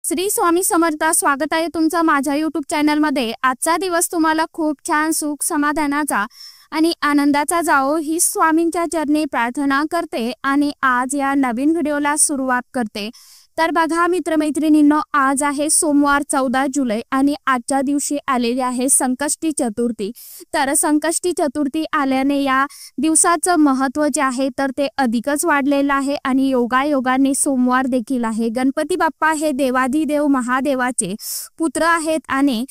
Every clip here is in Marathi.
श्री स्वामी समर्थ। स्वागत आहे तुमचं माझ्या यूट्यूब चॅनलमध्ये। आजचा दिवस तुम्हाला खूप छान सुख समाधानाचा आणि आनंदाचा जाओ ही स्वामींच्या चरणी प्रार्थना करते आणि आज या नवीन व्हिडिओला सुरुवात करते। तर बघा मित्रमैत्रिणींनो, आज आहे सोमवार 14 जुलै आणि आजच्या दिवशी आलेली आहे संकष्टी चतुर्थी। तर संकष्टी चतुर्थी आल्याने या दिवसाचं महत्त्व जे आहे तर ते अधिकच वाढलेलं आहे आणि योगायोगाने सोमवार देखील आहे। गणपती बाप्पा हे देवादिदेव महादेवाचे पुत्र आहेत आणि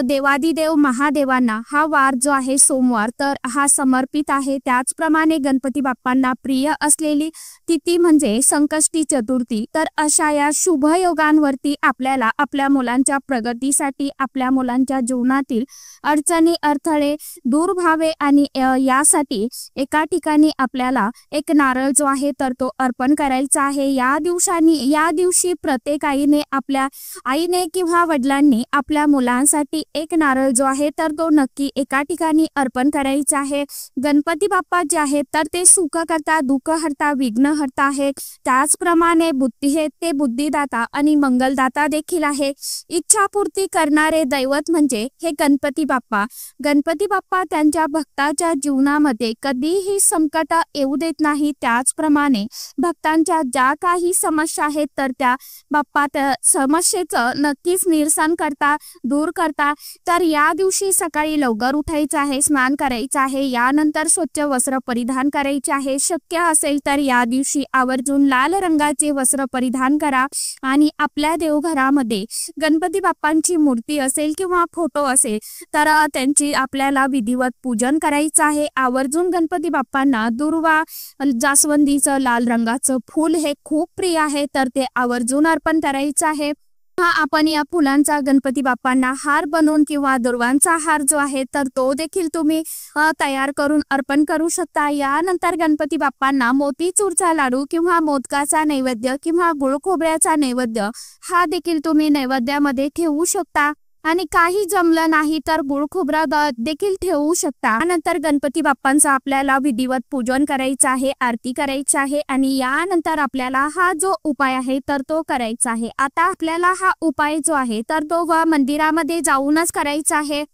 देवादिदेव महादेवांना हा वार जो आहे सोमवार तर हा समर्पित आहे। त्याचप्रमाणे गणपती बाप्पांना प्रिय असलेली तिथी म्हणजे संकष्टी चतुर्थी। तर अशा या शुभ योगांवरती आपल्याला आपल्या मुलांच्या प्रगतीसाठी, आपल्या मुलांच्या जीवनातील अडचणी अडथळे दूर व्हावे आणि यासाठी एका ठिकाणी आपल्याला एक नारळ जो आहे तर तो अर्पण करायचा आहे। या दिवशी प्रत्येक आईने आपल्या आईने किंवा वडिलांनी आपल्या मुलांसाठी एक नारळ जो आहे तर तो नक्की एका ठिकाणी अर्पण करायचा आहे। गणपती बाप्पा जे आहेत तर ते सुख करता, दुःख हरता, विघ्न हरता आहे। त्याचप्रमाणे बुद्धी हे ते बुद्धिदाता आणि मंगलदाता देखील आहे। इच्छापूर्ती करणारे दैवत म्हणजे हे गणपती बाप्पा। गणपती बाप्पा त्यांच्या भक्ताच्या जीवनामध्ये कधीही संकट येऊ देत नाही। त्याचप्रमाणे भक्तांच्या ज्या काही समस्या आहेत तर त्या बाप्पा त्या समस्येचं नक्कीच निरसन करता, दूर करता। तर या दिवशी सकाळी लवकर उठायचं आहे, स्नान करायचं आहे, यानंतर स्वच्छ वस्त्र परिधान करायचे आहे। शक्य असेल तर या दिवशी आवर्जून लाल रंगाचे वस्त्र परिधान करा आणि आपल्या देवघरामध्ये गणपती बाप्पांची मूर्ती असेल किंवा फोटो असेल तर त्यांची आपल्याला विधिवत पूजन करायचं आहे। आवर्जून गणपती बाप्पांना दुर्वा, जास्वंदीचं लाल रंगाचं फूल हे खूप प्रिय आहे तर ते आवर्जून अर्पण करायचं आहे। आपण या फुलांचा गणपती बाप्पांना हार बनवून किंवा दुर्वांचा हार जो आहे तर तो देखील तुम्ही तयार करून अर्पण करू शकता। यानंतर गणपती बाप्पांना मोतीचूरचा लाडू किंवा मोदकाचा नैवेद्य किंवा गुळ खोबऱ्याचा नैवेद्य हा देखील तुम्ही नैवेद्यामध्ये ठेवू शकता आणि काही जमलं नाही तर गुळ खोबरा देखील ठेवू शकता। नंतर गणपती बाप्पांचा आपल्याला विधिवत पूजन करायचं आहे, आरती करायची आहे आणि यानंतर आपल्याला हा जो उपाय आहे तर तो करायचा आहे। आता आपल्याला हा उपाय जो आहे तर तो मंदिरामध्ये जाऊनच करायचा आहे।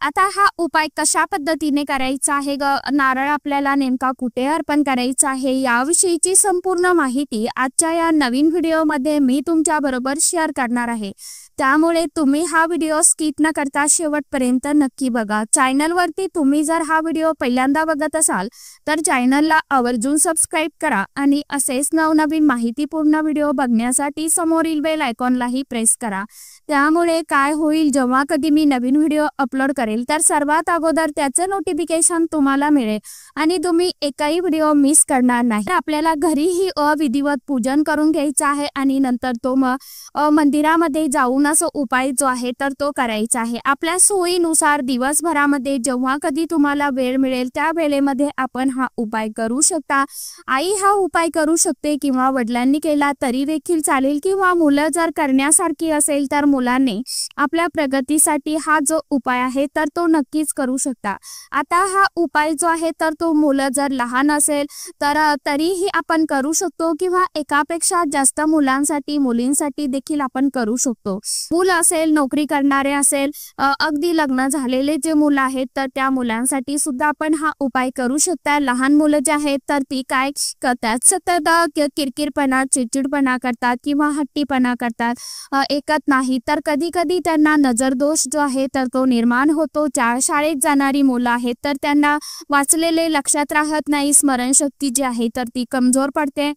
आता हा उपाय कशा पद्धतीने करायचा आहे, नारळ आपल्याला नेमका कुठे अर्पण करायचा आहे याविषयीची संपूर्ण माहिती आजच्या या नवीन व्हिडिओमध्ये मी तुमच्या बरोबर शेअर करणार आहे। त्यामुळे तुम्ही हा व्हिडिओ स्किप न करता शेवटपर्यंत नक्की बघा। चॅनलवरती तुम्ही जर हा व्हिडिओ पहिल्यांदा बघत असाल तर चॅनलला आवर्जून सबस्क्राइब करा आणि असेच नवनवीन माहितीपूर्ण व्हिडिओ बघण्यासाठी समोरील बेल आयकॉनलाही प्रेस करा। त्यामुळे काय होईल, जेव्हा कधी मी नवीन व्हिडिओ अपलोड करेल तर सर्वात अगोदर त्याचे नोटिफिकेशन तुम्हाला मिळेल आणि तुम्ही एकही व्हिडिओ मिस करणार नाही। आपल्याला घरीही विधिवत पूजन करून घ्यायचं आहे आणि नंतर तो मंदिरामध्ये जाऊन असं उपाय जो आहे तर तो करायचा आहे। आपल्या सोयीनुसार दिवसभरामध्ये जेव्हा कधी तुम्हाला वेळ मिळेल त्या वेळेमध्ये आपण हा उपाय करू शकता। आई हा उपाय करू शकते किंवा वडिलांनी केला तरी देखील चालेल किंवा मुलं जर करण्यासारखी असेल तर मुलांनी आपल्या प्रगतीसाठी हा जो उपाय आहे तर तो नक्कीच करू शकता। आता हा उपाय जो आहे तर तो मुलं जर लहान असेल तर तरीही आपण करू शकतो किंवा एकापेक्षा जास्त मुलांसाठी, मुलींसाठी देखील आपण करू शकतो। मूल असेल, नोकरी करणारे असेल, अगदी लग्न झालेले जे मुलं आहेत तर त्या मुलांसाठी सुद्धा आपण हा उपाय करू शकता। लहान मुलं जे आहेत तर ती काय करतात, सतत किरकिरपणा, चिडचिडपणा करतात किंवा हट्टीपणा करतात, ऐकत नाही तर कधी कधी त्यांना नजर दोष जो आहे तर तो निर्माण होतो। शाळेत जाणारी मुलं आहेत तर त्यांना वाचलेले लक्षात राहत नाही, स्मरणशक्ती जी आहे तर ती कमजोर पडते,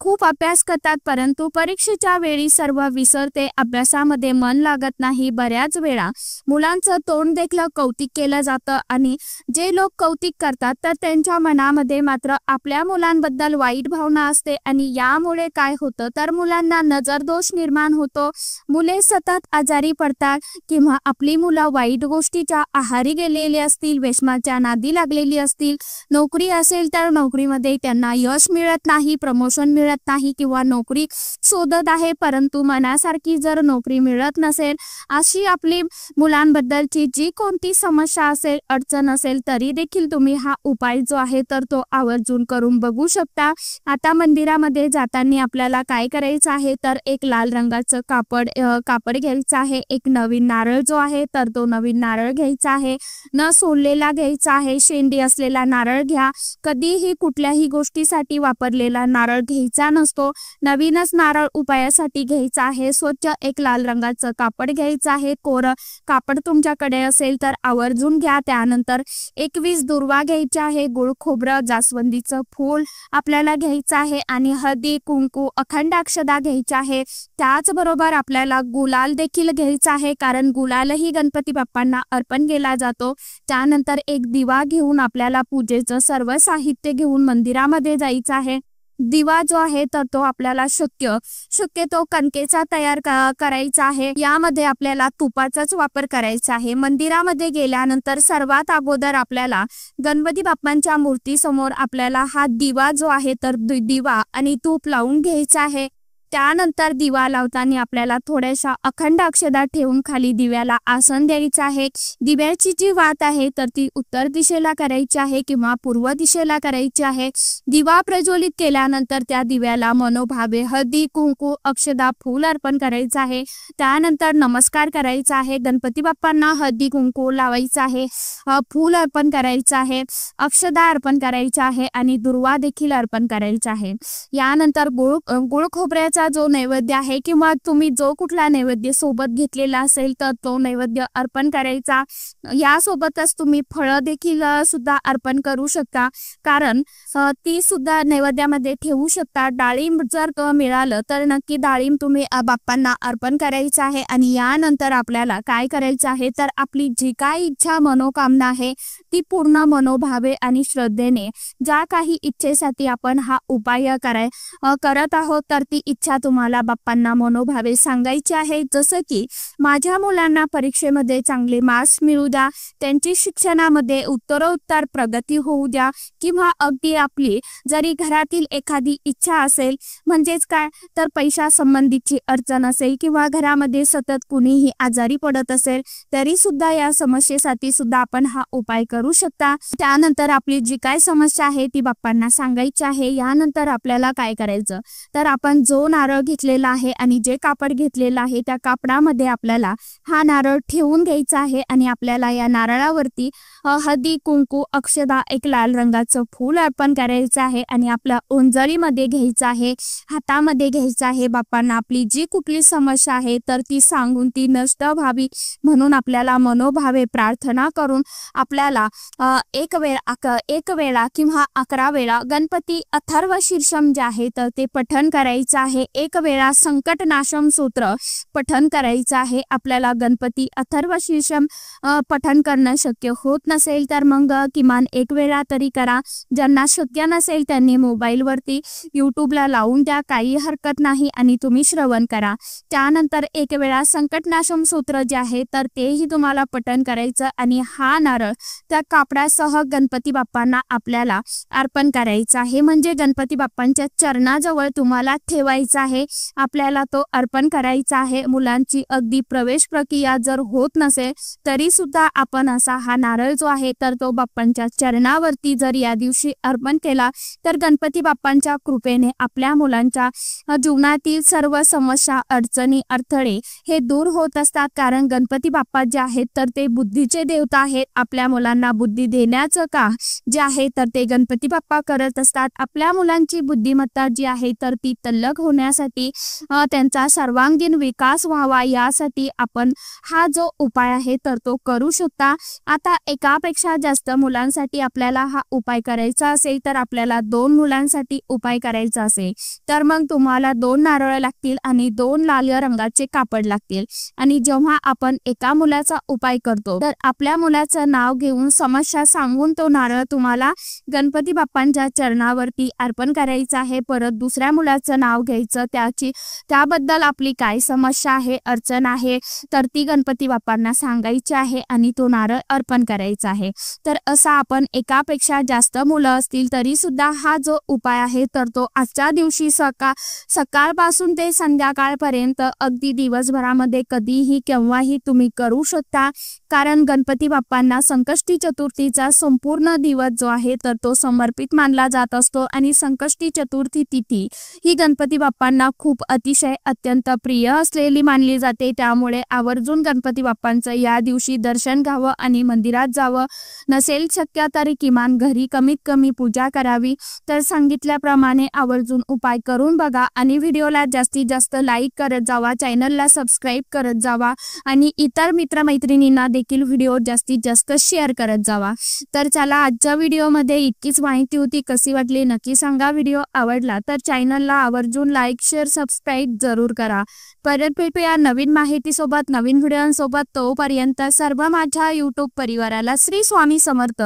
खूप अभ्यास करतात परंतु परीक्षेच्या वेळी सर्व विसरते, अभ्यासामध्ये मन लागत नाही। बऱ्याच वेळा मुलांचं तोंड देखील कौतिक केलं जातं आणि जे लोक कौतिक करतात तर त्यांच्या मनामध्ये मात्र आपल्या मुलांबद्दल वाईट भावना असते आणि यामुळे काय होतं तर मुलांना नजर दोष निर्माण होतो, मुले सतत आजारी पडतात किंवा आपली मुलं वाईट गोष्टी गोष्टीच्या आहारी गेलेले असतील, व्यसनाच्या नादी लागलेली असतील, नोकरी असेल तर नोकरीमध्ये त्यांना यश मिळत नाही, प्रमोशन मिळत नाही किंवा नोकरी शोधत आहे परंतु मनासारखी जर नोकरी मिळत नसेल, अशी आपली मुलांबद्दलची जी कोणती समस्या असेल, अडचण असेल, तरी देखील तुम्ही हा उपाय जो आहे तर तो आवर्जून करून बघू शकता। आता मंदिरामध्ये जाताना आपल्याला काय करायचं आहे तर एक लाल रंगाचं कापड घ्यायचं आहे, एक नवीन नारळ जो आहे तर तो नवीन नारळ घ्यायचा आहे, न सोललेला घ्यायचा आहे, शेंडी असलेला नारळ घ्या। कधीही कुठल्याही गोष्टीसाठी वापरलेला नारळ घ्यायचा नसतो, नवीनच नारळ उपायासाठी घ्यायचा आहे। स्वच्छ एक लाल रंगाचं कापड घ्यायचं आहे, कोरं कापड तुमच्याकडे असेल तर आवर्जून घ्या। त्यानंतर 21 दुर्वा घ्यायचे आहे, गुळ खोबरं, जास्वंदीचं फूल आपल्याला घ्यायचं आहे आणि हळदी, कुंकू, अखंड अक्षता घ्यायच्या आहे। त्याचबरोबर आपल्याला गुलाल देखील घ्यायचा आहे, कारण गुलालही गणपती बाप्पांना अर्पण केला जातो। त्यानंतर एक दिवा घेऊन आपल्याला पूजेचं सर्व साहित्य घेऊन मंदिरामध्ये जायचं आहे। दिवा जो आहे तर तो आपल्याला शक्यतो कणकेचा तयार करायचा आहे, यामध्ये आपल्याला तुपाचाच वापर करायचा आहे। मंदिरामध्ये गेल्यानंतर सर्वात अगोदर आपल्याला गणपती बाप्पांच्या मूर्तीसमोर आपल्याला हा दिवा जो आहे तर दिवा आणि तूप लावून घ्यायचा आहे। त्यानंतर दिवा लावताना आपल्याला थोड्याशा अखंड अक्षता ठेवून खाली दिव्याला आसन द्यायचं आहे। दिव्याची जी वात आहे तर ती उत्तर दिशेला करायची आहे किंवा पूर्व दिशेला करायची आहे। दिवा प्रज्वलित केल्यानंतर त्या दिव्याला मनोभावे हळदी, कुंकू, अक्षता, फूल अर्पण करायचं आहे। त्यानंतर नमस्कार करायचा आहे, गणपती बाप्पांना हळदी कुंकू लावायचं आहे, फूल अर्पण करायचं आहे, अक्षता अर्पण करायचं आहे आणि दुर्वा देखील अर्पण करायचा आहे। यानंतर गुळ खोबऱ्याचा जो नैवेद्य आहे किंवा तुम्ही जो कुठला नैवेद्य सोबत घेतलेला असेल तर तो नैवेद्य अर्पण करायचा। यासोबतच तुम्ही फळं देखील सुद्धा अर्पण करू शकता, कारण ती सुद्धा नैवेद्यामध्ये ठेवू शकता। डाळिंब जर मिळालं तर नक्की डाळिंब तुम्ही बाप्पांना अर्पण करायचं आहे। आणि यानंतर आपल्याला काय करायचं आहे तर आपली जी काय इच्छा मनोकामना आहे ती पूर्ण मनोभावे आणि श्रद्धेने ज्या काही इच्छेसाठी आपण हा उपाय करत आहोत तर ती इच्छा तुम्हाला बाप्पांना मनोभावे सांगायची आहे। जसं की माझ्या मुलांना परीक्षेमध्ये चांगले मार्क्स मिळू द्या, त्यांची शिक्षणामध्ये उत्तरोत्तर प्रगती होऊ द्या, किंवा अगदी आपली जरी घरातील एखादी इच्छा असेल, म्हणजेच काय तर पैसा संबंधीची अडचण असेल किंवा घरामध्ये सतत कुणीही आजारी पडत असेल तरी सुद्धा या समस्येसाठी सुद्धा आपण हा उपाय करू शकता। त्यानंतर आपली जी काय समस्या आहे ती बाप्पांना सांगायची आहे। यानंतर आपल्याला काय करायचं तर आपण जो नारळ घेतलेला आहे आणि जे कापड घेतलेलं आहे त्या कापडामध्ये आपल्याला हा नारळ ठेवून घ्यायचा आहे आणि आपल्याला या नारळावरती हळदी, कुंकू, अक्षता, एक लाल रंगाचं फूल अर्पण करायचं आहे आणि आपल्या ओंजळीमध्ये घ्यायचं आहे, हातामध्ये घ्यायचं आहे। बाप्पांना आपली जी कुठली समस्या आहे तर ती सांगून ती नष्ट व्हावी म्हणून आपल्याला मनोभावे प्रार्थना करून आपल्याला एक वेळा किंवा 11 वेळा गणपती अथर्व शीर्षम जे आहे तर ते पठण करायचं आहे। एक वेळा संकटनाशम सूत्र पठण करायचं आहे। आपल्याला गणपती अथर्व शीर्षम पठण करणं शक्य होत नसेल तर मग किमान एक वेळा तरी करा। ज्यांना शक्य नसेल त्यांनी मोबाईलवरती यूट्यूबला लावून द्या, काही हरकत नाही आणि तुम्ही श्रवण करा। त्यानंतर एक वेळा संकटनाशम सूत्र जे आहे तर तेही तुम्हाला पठण करायचं आणि हा नारळ त्या कापडासह गणपती बाप्पांना आपल्याला अर्पण करायचा आहे, म्हणजे गणपती बाप्पांच्या चरणाजवळ तुम्हाला ठेवायचा आहे, आपल्याला तो अर्पण करायचा आहे। मुलांची अगदी प्रवेश प्रक्रिया जर होत नसेल तरी सुद्धा आपण असा हा नारळ जो आहे तर तो बाप्पांच्या चरणावरती जर या दिवशी अर्पण केला तर गणपती बाप्पांच्या कृपेने आपल्या मुलांच्या जीवनातील सर्व समस्या, अडचणी, अडथळे हे दूर होत असतात। कारण गणपती बाप्पा जे आहेत तर ते बुद्धीचे देवता आहेत, आपल्या मुलांना बुद्धी देण्याचं काम जे आहे तर ते गणपती बाप्पा करत असतात। आपल्या मुलांची बुद्धिमत्ता जी आहे तर ती तल्लख होण्यासाठी, त्यांचा सर्वांगीण विकास व्हावा यासाठी आपण हा जो उपाय आहे तर तो करू शकता। आता एकापेक्षा जास्त मुलांसाठी आपल्याला हा उपाय करायचा असेल तर आपल्याला 2 मुलांसाठी उपाय करायचा असेल तर मग तुम्हाला 2 नारळ लागतील आणि 2 लाल रंगाचे कापड लागतील। आणि जेव्हा आपण एका मुलाचा उपाय करतो तर आपल्या मुलाचं नाव घेऊन समस्या सांगून तो नारळ तुम्हाला गणपती बाप्पांच्या चरणावरती अर्पण करायचा आहे। परत दुसऱ्या मुलाचं नाव घ्यायचं करायचं, त्याबद्दल आपली काय समस्या आहे, अडचण आहे, तर ती गणपती बाप्पांना सांगायची आहे आणि तो नारळ अर्पण करायचा आहे। तर असा आपण एकापेक्षा जास्त मुलं असतील तरी सुद्धा हा जो उपाय आहे तर तो आजच्या दिवशी सकाळपासून ते संध्याकाळपर्यंत अगदी दिवसभरामध्ये कधीही केव्हाही तुम्ही करू शकता। कारण गणपती बाप्पांना संकष्टी चतुर्थीचा संपूर्ण दिवस जो आहे तर तो समर्पित मानला जात असतो आणि संकष्टी चतुर्थी तिथी ही गणपती बाप्पांना खूप अतिशय अत्यंत प्रिय असलेली मानली जाते। त्यामुळे आवर्जून गणपती बाप्पांचं या दिवशी दर्शन घ्यावं आणि मंदिरात जावं, नसेल शक्य तरी किमान घरी कमीत कमी पूजा करावी। तर सांगितल्याप्रमाणे आवर्जून उपाय करून बघा आणि व्हिडिओला जास्तीत जास्त लाईक करत जावा, चॅनलला सबस्क्राईब करत जावा आणि इतर मित्रमैत्रिणींना देखील व्हिडिओ जास्तीत जास्त शेअर करत जावा। तर चला, आजच्या व्हिडिओमध्ये इतकीच माहिती होती। कशी वाटली नक्की सांगा। व्हिडिओ आवडला तर चॅनलला आवर्जून लाईक शेअर सबस्क्राईब जरूर करा। परत भेटूया नवीन माहितीसोबत, नवीन व्हिडिओसोबत। तोपर्यंत सर्व माझ्या यूट्यूब परिवाराला श्री स्वामी समर्थ।